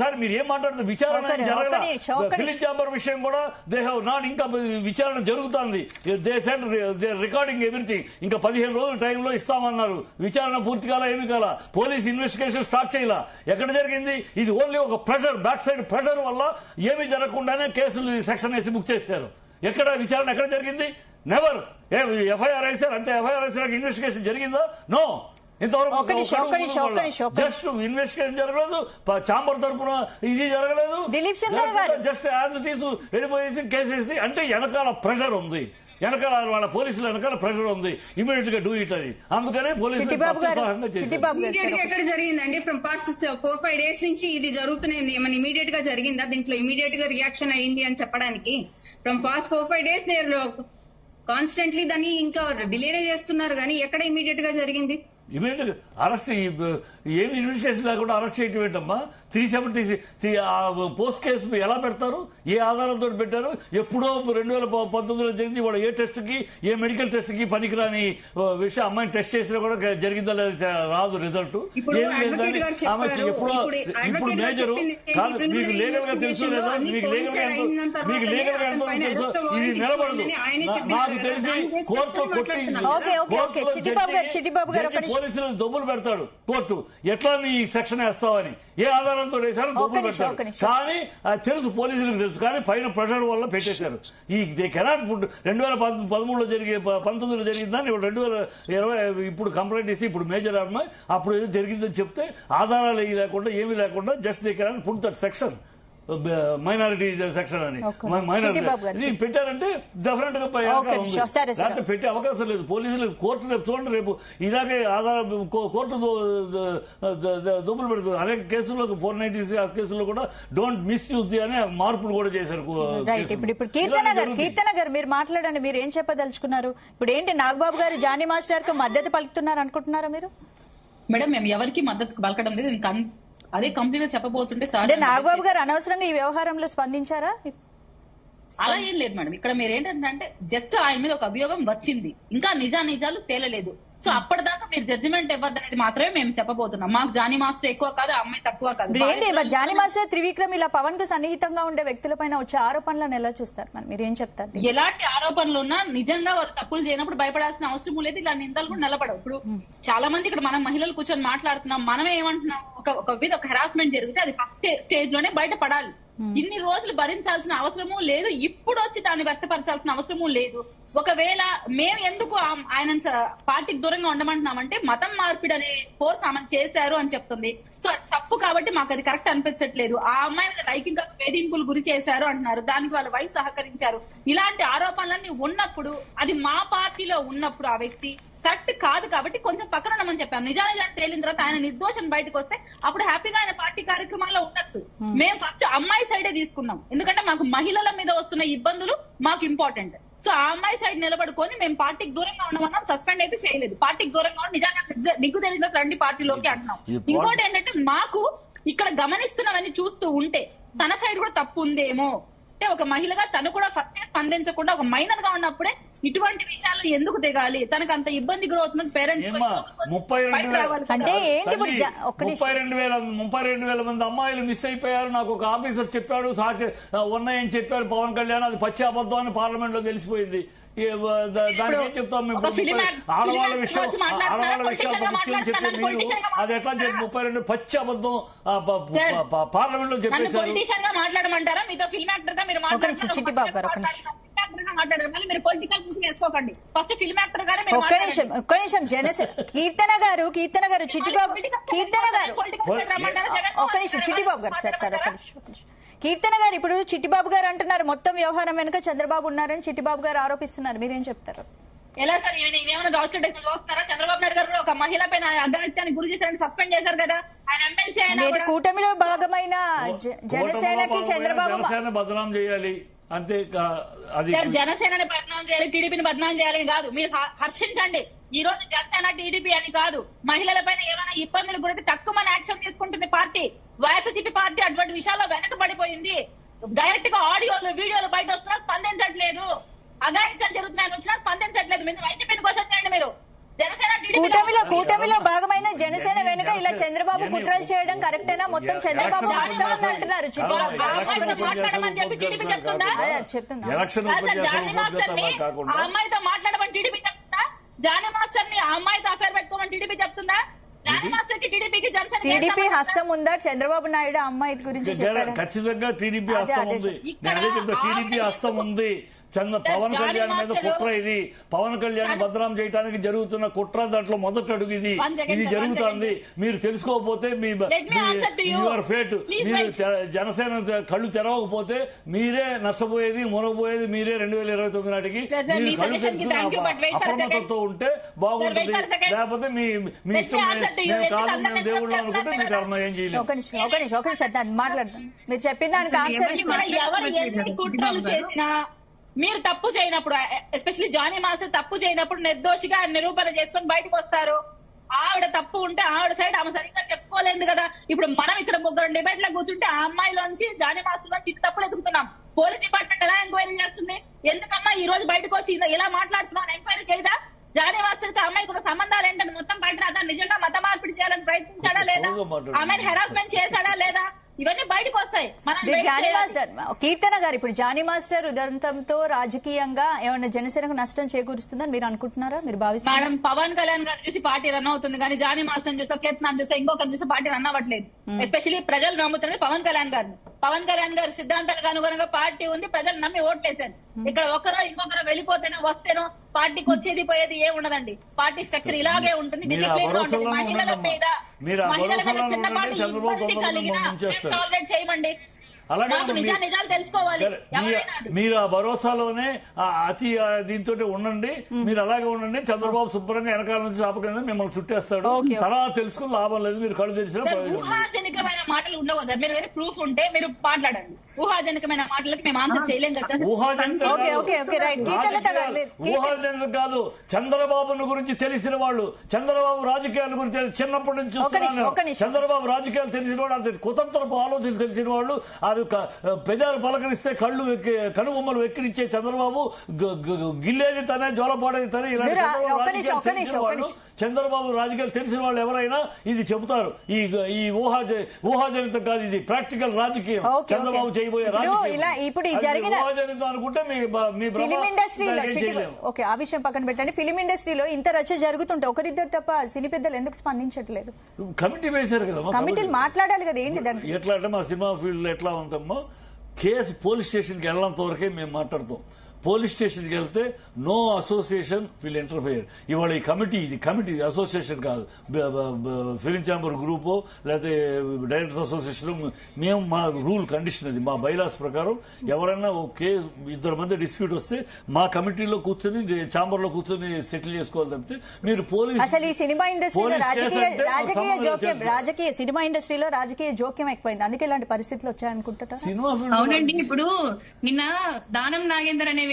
Sir మీరు ఏం మాట్లాడుతున్నారు? విచారణ జరగలేదు. ఫిలిం ఛాంబర్ విషయం కూడా దే హావ్ నాట్, ఇంకా విచారణ జరుగుతుంది. They said they recording everything. ఇంకా 15 రోజుల టైంలో ఇస్తామన్నారు. విచారణ పూర్తి కాల, ఏమి కాల, పోలీస్ ఇన్వెస్టిగేషన్ స్టార్ట్ చేయాల. ఎక్కడ జరిగింది ఇది? ఓన్లీ ఒక ప్రెషర్, బ్యాక్ సైడ్ ప్రెషర్ వల్ల ఏమీ జరగకుండానే కేసులు సెక్షన్ వేసి బుక్ చేశారు. ఎక్కడ విచారణ ఎక్కడ జరిగింది? నెవర్. ఎఫ్ఐఆర్ వేశారు అంతే. ఎఫ్ఐఆర్ వేసాక ఇన్వెస్టిగేషన్ జరిగిందా? నో. ఇంతవరకు జస్ట్ ఇన్వెస్టిగేషన్ జరగలేదు. ఛాంబర్ తరఫున ఇది జరగలేదు. జస్ట్ యాజ్ ఇట్ ఈస్ వెళ్ళిపోయేసి కేసేసి, అంటే వెనకాల ప్రెషర్ ఉంది, వెనకాల వాళ్ళ పోలీసుల వెనకాల ప్రెషర్ ఉంది, ఇమీడియట్ గా డూ ఇట్ అని. అందుకనే పోలీసులు ఎక్కడ జరిగిందండి? ఫ్రమ్ పాస్ట్ 4-5 days నుంచి ఇది జరుగుతున్నది. ఏమైనా ఇమీడియట్ గా జరిగిందా? దీంట్లో ఇమీడియట్ గా రియాక్షన్ అయింది అని చెప్పడానికి ఫ్రమ్ పాస్ట్ 4-5 days కాన్స్టెంట్లీ దాన్ని ఇంకా డిలేనే చేస్తున్నారు, కానీ ఎక్కడ ఇమీడియట్ గా జరిగింది? ఇమీడియట్ అరెస్ట్, ఏమి ఇన్వెస్టిగేషన్ లేకుండా అరెస్ట్ చేయటం ఏంటమ్మా? 370 పోస్ట్ కేసు ఎలా పెడతారు? ఏ ఆధారంతో పెట్టారు? ఎప్పుడో 2019లో జరిగింది. వాడు ఏ టెస్ట్ కి, ఏ మెడికల్ టెస్ట్ కి పనికిరాని విషయం అమ్మాయిని టెస్ట్ చేసినా కూడా జరిగిందా లేదా రాదు రిజల్ట్. ఇప్పుడు మేజరు కాదు. మీకు లీగల్ గా తెలుసు లేదా? మీకు లీగల్ గా ఎంతో తెలుసు. ఇది నిలబడదు. నాకు తెలిసి కోర్టులో కొట్టి పోలీసులు దొబ్బులు పెడతాడు కోర్టు. ఎట్లా నీ సెక్షన్ వేస్తావని, ఏ ఆధారంతో వేశారో దొబ్బులు పెడతాడు. కానీ అది తెలుసు, పోలీసులకు తెలుసు. కానీ పైన ప్రెషర్ వల్ల పెట్టేశారు. ఈ కెనాట్ 2013లో జరిగే 19లో జరిగిందని 2020 ఇప్పుడు కంప్లైంట్ ఇస్తే ఇప్పుడు మేజర్ అమ్మాయి అప్పుడు ఏదో జరిగిందని చెప్తే ఆధారాలు ఏమి లేకుండా ఏమీ లేకుండా just they cannot put that section, minority section అని మైనారిటీ పెట్టారంటే డెఫినెట్ గా పెట్టే అవకాశం లేదు. పోలీసులు కోర్టు రేపు చూడండి, రేపు ఇలాగే కోర్టు దోపులు పెడుతుంది. అనేక కేసుల్లో 496 కేసుల్లో కూడా డోంట్ మిస్యూజ్ ది అనే మార్పులు కూడా చేశారు. ఇప్పుడు కీర్తన గారు మీరు మాట్లాడండి, మీరు ఏం చెప్పదలుచుకున్నారు? ఇప్పుడు ఏంటి నాగబాబు గారు జానీ మాస్టర్ కు మద్దతు పలుకుతున్నారు అనుకుంటున్నారా మీరు? మేడం మేము ఎవరికి మద్దతు పలకడం లేదు. అదే కంపెనీలో చెప్పబోతుంటే నాగబాబు గారు అనవసరంగా ఈ వ్యవహారంలో స్పందించారా? అలా ఏం లేదు మేడం. ఇక్కడ మీరు ఏంటంటే జస్ట్ ఆయన మీద ఒక అభియోగం వచ్చింది, ఇంకా నిజాలు తేలలేదు. సో అప్పటిదాకా మీరు జడ్జిమెంట్ ఇవ్వద్దు అనేది మాత్రమే మేము చెప్పబోతున్నాం. మాకు జానీ మాస్టర్ ఎక్కువ కాదు, అమ్మాయి తక్కువ కాదు. జానీ మాస్టర్, త్రివిక్రమ్ ఇలా పవన్ కు సన్నిహితంగా ఉండే వ్యక్తులపైన వచ్చే ఆరోపణలను ఎలా చూస్తారు? మరి మీరు ఏం చెప్తారు? ఎలాంటి ఆరోపణలు ఉన్నా నిజంగా వారు తప్పులు చేయనప్పుడు భయపడాల్సిన అవసరం లేదు. ఇలా నిందలు కూడా నిలబడవు. ఇప్పుడు చాలా మంది ఇక్కడ మనం మహిళలు కూర్చొని మాట్లాడుతున్నాం, మనమే ఏమంటున్నాం, ఒక హెరాస్మెంట్ జరిగితే అది ఫస్ట్ స్టేజ్ లోనే బయటపడాలి. ఇన్ని రోజులు భరించాల్సిన అవసరమూ లేదు, ఇప్పుడు వచ్చి దాన్ని వ్యక్తపరచాల్సిన అవసరమూ లేదు. ఒకవేళ మేము ఎందుకు ఆయన పార్టీకి దూరంగా ఉండమంటున్నామంటే మతం మార్పిడి అనే కోర్స్ ఆమె చేశారు అని చెప్తుంది. సో అది తప్పు కాబట్టి మాకు అది కరెక్ట్ అనిపించట్లేదు. ఆ అమ్మాయి మీద లైంగిక వేధింపులు గురి చేశారు అంటున్నారు, దానికి వాళ్ళ వైఫ్ సహకరించారు. ఇలాంటి ఆరోపణలన్నీ ఉన్నప్పుడు, అది మా పార్టీలో ఉన్నప్పుడు ఆ వ్యక్తి కరెక్ట్ కాదు కాబట్టి కొంచెం పక్కన ఉండమని చెప్పాం. నిజాలు తేలిన తర్వాత ఆయన నిర్దోషం బయటకు వస్తే అప్పుడు హ్యాపీగా ఆయన పార్టీ కార్యక్రమాల్లో ఉండొచ్చు. మేము ఫస్ట్ అమ్మాయి సైడే తీసుకున్నాం, ఎందుకంటే మాకు మహిళల మీద వస్తున్న ఇబ్బందులు మాకు ఇంపార్టెంట్. సో ఆ అమ్మాయి సైడ్ నిలబడుకొని మేము పార్టీకి దూరంగా ఉండమన్నాం. సస్పెండ్ అయితే చేయలేదు. పార్టీకి దూరంగా ఉండి నిజంగా నిగ్గు తెలియదు రండి పార్టీలోకి అంటున్నాం. ఇంకోటి ఏంటంటే మాకు ఇక్కడ గమనిస్తున్నవన్నీ చూస్తూ ఉంటే తన సైడ్ కూడా తప్పు ఉందేమో, అంటే ఒక మహిళగా తను కూడా ఫస్ట్ స్పందించకుండా ఒక మైనర్ గా ఉన్నప్పుడే ఇటువంటి విషయాలు ఎందుకు తెగాలి? తనకు అంత ఇబ్బంది గురవుతుంది. పేరెంట్స్ 32,000 మంది అమ్మాయిలు మిస్ అయిపోయారు. నాకు ఒక ఆఫీసర్ చెప్పాడు, ఉన్నాయని చెప్పారు పవన్ కళ్యాణ్. అది పచ్చి అబద్ధం అని పార్లమెంట్ లో తెలిసిపోయింది. దానికి ఏం చెప్తాం మేము? ఆడవాళ్ళ విషయాలతో ముఖ్యం చెప్పే మీరు అది ఎట్లా చెప్పి 32 పచ్చి అబద్ధం పార్లమెంట్ లో చెప్పేశారు. మాట్లాడమంటారా? మీతో ఫిల్మ్ యాక్టర్ గా మీరు ఒక్క నిమిషం కీర్తన గారు చిట్టిబాబు ఒక్క నిమిషం చిట్టిబాబు గారు సార్ ఒక్క నిమిషం. కీర్తన గారు ఇప్పుడు చిట్టిబాబు గారు అంటున్నారు మొత్తం వ్యవహారం వెనుక చంద్రబాబు ఉన్నారని చిట్టిబాబు గారు ఆరోపిస్తున్నారు, మీరేం చెప్తారు? ఎలా సార్ ఏమైనా డాక్యుమెంట్ చూస్తున్నారా? చంద్రబాబు నాయుడు గారు ఒక మహిళ పైన అఘాయిత్యానికి గురి చేశారని సస్పెండ్ చేశారు కదా. ఆయన ఎమ్మెల్సీ అయినా కూటమిలో భాగమైన జనసేనకి చంద్రబాబు బదనాం చేయాలి అంతే. అది జనసేనని బదనాం చేయాలి, టీడీపీని బదనాం చేయాలని కాదు. మీరు హర్షించండి, ఈ రోజు జనసేన టీడీపీ అని కాదు. మహిళల పైన ఏమైనా ఇబ్బందులు గురించి తక్కువ యాక్షన్ తీసుకుంటుంది పార్టీ. వైఎస్ఆర్సీపీ పార్టీ అటువంటి విషయాల్లో వెనకబడిపోయింది. డైరెక్ట్ గా ఆడియోలు వీడియోలు బయట వస్తున్నా స్పందించట్లేదు. అఘాయిత్యాలు జరుగుతున్నాయని వచ్చినా స్పందించట్లేదు. మీరు వైసీపీని క్వశ్చన్ చేయండి. మీరు జనసేన టీడీపీ కూటమిలో భాగమైన జనసేన వెనుక ఇలా చంద్రబాబు కుట్రలు చేయడం కరెక్టేనా? మొత్తం చంద్రబాబు హస్తం ఉంది అంటున్నారు చిట్టిబాబు. మాట్లాడమని చెప్పి టీడీపీ చెప్తుందా? చెప్తున్నా ఎలక్షన్ జానీ మాస్టర్ ని ఆ అమ్మాయితో మాట్లాడమని టీడీపీ చెప్తుందా? జానీ మాస్టర్ ని ఆ అమ్మాయితో అఫైర్ పెట్టుకోమని టీడీపీ చెప్తుందా? జానీ మాస్టర్ కి టీడీపీకి జనసేన టీడీపీ హస్తం ఉందా? చంద్రబాబు నాయుడు అమ్మాయి గురించి చెప్పారు. ఖచ్చితంగా టీడీపీ హస్తం ఉంది. నేను అదే చెప్తా, టీడీపీ హస్తం ఉంది. పవన్ కళ్యాణ్ మీద కుట్ర ఇది. పవన్ కళ్యాణ్ బదనాం చేయడానికి జరుగుతున్న కుట్ర దాంట్లో మొదటి అడుగు ఇది. ఇది జరుగుతుంది. మీరు తెలుసుకోకపోతే మీ యువర్ ఫేట్. మీరు జనసేన కళ్ళు తెరవకపోతే మీరే నష్టపోయేది, మునగపోయేది మీరే. 2029 నాటికి మీరు కళ్ళు తెలుసుకుని అప్రమత్తతో ఉంటే బాగుంటుంది. లేకపోతే మీ ఇష్టం. మేము కాదు, మేము దేవుళ్ళు అనుకుంటే మీ కర్మ ఏం చేయలేదు. ఒక నిమిషం మాట్లాడతాం. మీరు చెప్పిన దానికి ఆన్సర్ ఎవరు ఎన్ని కుట్రలు చేసినా మీరు తప్పు చేయనప్పుడు, ఎస్పెషల్లీ జానీ మాస్టర్ తప్పు చేయనప్పుడు నిర్దోషిగా నిరూపణ చేసుకొని బయటకు వస్తారు. ఆవిడ తప్పు ఉంటే ఆవిడ సైడ్ ఆమె సరిగ్గా చెప్పుకోలేదు కదా. ఇప్పుడు మనం ఇక్కడ ముగ్గురు డిబేట్ లో కూర్చుంటే ఆ అమ్మాయిలోంచి జానీ మాస్టర్ నుంచి చిన్న తప్పులు ఎదుగుతున్నాం. పోలీస్ డిపార్ట్మెంట్ ఎలా ఎంక్వైరీ చేస్తుంది? ఎందుకమ్మా ఈ రోజు బయటకు వచ్చి ఇలా మాట్లాడుతున్నాం ఎంక్వైరీ చేయదా? జానీ మాస్టర్ కి అమ్మాయి కూడా సంబంధాలు ఏంటని మొత్తం బయట రాదా? నిజంగా మత మార్పిడి చేయాలని ప్రయత్నించాడా లేదా? ఆమెను హెరాస్మెంట్ చేశాడా లేదా? ఇవన్నీ బయటకు వస్తాయి. జానీ మాస్టర్ కీర్తన గారు, ఇప్పుడు జానీ మాస్టర్ ఉదంతంతో రాజకీయంగా ఏమైనా జనసేనకు నష్టం చేకూరుస్తుందని మీరు అనుకుంటున్నారా? మీరు భావిస్తున్నారు? మేడం, పవన్ కళ్యాణ్ గారు చూసి పార్టీ రన్ అవుతుంది కానీ జానీ మాస్టర్ చూసా, కీర్తన చూసా, ఇంకొకరు చూసా పార్టీ రన్ అవ్వట్లేదు. ఎస్పెషల్లీ ప్రజలు నమ్ముతున్నది పవన్ కళ్యాణ్ గారిని. పవన్ కళ్యాణ్ గారి సిద్ధాంతాలకు అనుగుణంగా పార్టీ ఉంది, ప్రజలు నమ్మి ఓట్లేశారు. ఇక్కడ ఒకరో ఇంకొకరో వెళ్ళిపోతేనో వస్తేనో పార్టీకి వచ్చేది పోయేది ఏ ఉండదండి. పార్టీ స్ట్రక్చర్ ఇలాగే ఉంటుంది. డిసిప్లిన్ గా ఉంటుంది. మహిళల మీద చిన్నపాటి ఇబ్బంది కలిగిన టాలరేట్ చేయమండి. నాకు నిజాలు తెలుసుకోవాలి. మీరు ఆ భరోసాలోనే అతి దీంతో ఉండండి. మీరు అలాగే ఉండండి. చంద్రబాబు శుభ్రంగా వెనకాల నుంచి ఆపకుండా మిమ్మల్ని చుట్టేస్తాడు. తర్వాత తెలుసుకుని లాభం లేదు. మీరు కళ్ళు తెలిసిన ఊహాజనికమైన మాటలు ఉండవు కదా. మీరు ప్రూఫ్ ఉంటే మీరు మాట్లాడండి. ఊహాజనికమైన మాటలకి మేము ఆన్సర్ చేయలేం కదా. ఊహాజనికం కాదు. చంద్రబాబును గురించి తెలిసిన వాళ్ళు, చంద్రబాబు రాజకీయాల గురించి చిన్నప్పటి నుంచి చంద్రబాబు రాజకీయాలు తెలిసిన వాళ్ళు, అంత కుతంత్రపు ఆలోచనలు తెలిసిన వాళ్ళు, అది పెదాలు పలకరిస్తే కనుబొమ్మలు వెక్కిరించే చంద్రబాబు, గిల్లేది తనే, జోలపాడేది తనే, ఇలాంటి చంద్రబాబు రాజకీయాలు తెలిసిన వాళ్ళు ఎవరైనా ఇది చెబుతారు. ఈ ఊహాజనితం కాదు, ఇది ప్రాక్టికల్ రాజకీయం. చంద్రబాబు చేయబోయే రాజకీయం ఇప్పుడు ఊహాజనితం అనుకుంటే మీ ఫిలిం ఇండస్ట్రీలో ఆ విషయం పక్కన పెట్టండి. ఫిలిం ఇండస్ట్రీలో ఇంత రచ్చ జరుగుతుంటే ఒకరిద్దరు తప్ప సినీ పెద్దలు ఎందుకు స్పందించట్లేదు? కమిటీ వేశారు కదా. కమిటీలు మాట్లాడాలి కదా. ఏంటి దాన్ని ఎట్లా అంటే మా సినిమా ఫీల్డ్ లో ఎట్లా ఉంటామో, కేసు పోలీస్ స్టేషన్కి వెళ్ళడంత వరకే మేము మాట్లాడతాం. పోలీస్ స్టేషన్కి వెళ్తే నో అసోసియేషన్ విల్ ఇంటర్ఫియర్. ఇవాళ ఈ కమిటీ, ఇది కమిటీ, అసోసియేషన్ కాదు. ఫిలిం ఛాంబర్ గ్రూపు లేకపోతే డైరెక్టర్స్ అసోసియేషన్, మేము మా రూల్ కండిషన్ అది, మా బైలాస్ ప్రకారం ఎవరైనా ఓకే ఇద్దరు మధ్య డిస్ప్యూట్ వస్తే మా కమిటీలో కూర్చొని ఛాంబర్ లో కూర్చొని సెటిల్ చేసుకోవాలి తప్పితే మీరు పోలీస్. అసలు ఈ సినిమా ఇండస్ట్రీలో రాజకీయ సినిమా ఇండస్ట్రీలో రాజకీయ జోక్యం ఎక్కువైంది. అందుకే ఇలాంటి పరిస్థితులు వచ్చాయనుకుంటారా? సినిమా అవునండి. ఇప్పుడు నిన్న దానం నాగేందర్ అనే